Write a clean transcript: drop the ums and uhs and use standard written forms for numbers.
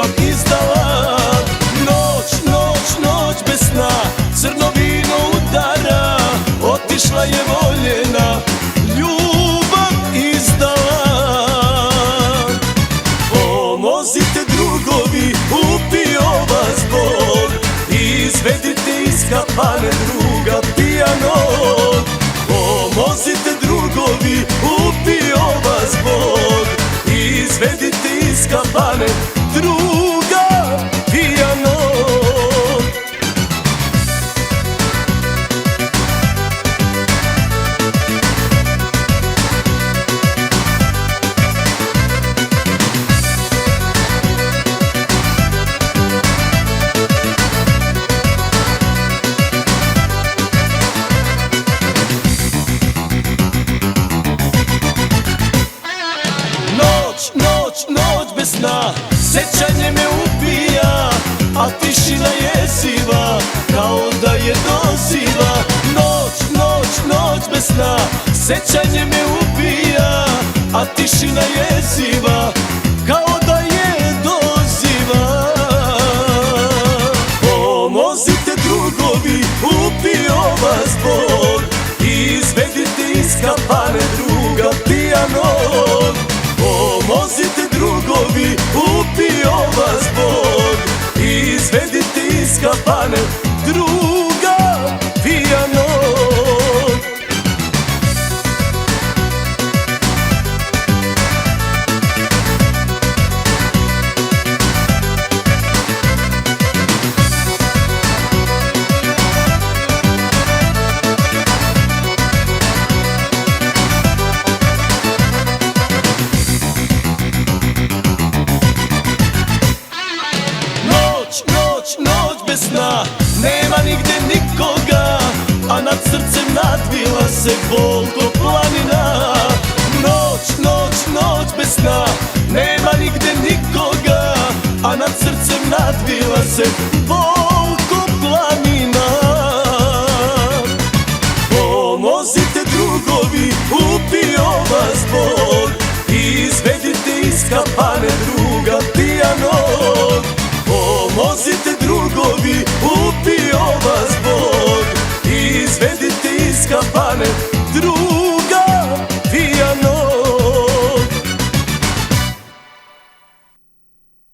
ljubav izdala. Noć, noć, noć bez sna, crno vino udara, otišla je voljena, ljubav izdala. Pomozite drugovi, upio vas Bog, izvedite iz kafane druga pijanog. Pomozite drugovi, upio vas Bog, izvedite iz kafane druga pijanog. Noć bez sna, sećanje me ubija, a tišina jeziva, kao da je doziva. Noć bez sna, sećanje me ubija, a tišina jeziva, kao da je doziva. Pomozite drugovi, upio vas Bog, izvedite iz kafane druga pijanog. Pomozite drugovi, upio vas Bog, izvedite iz kafane druga pijanog. Noć bez sna, nema nigde nikoga, a nad srcem nadvila se bol ko planina. Noć bez sna, nema nigde nikoga, a nad srcem nadvila se bol ko planina. Pomozite drugovi, upio vas Bog, izvedite iz kafane druga pijanog. Pomozite drugovi, upio vas Bog, izvedite iz kafane druga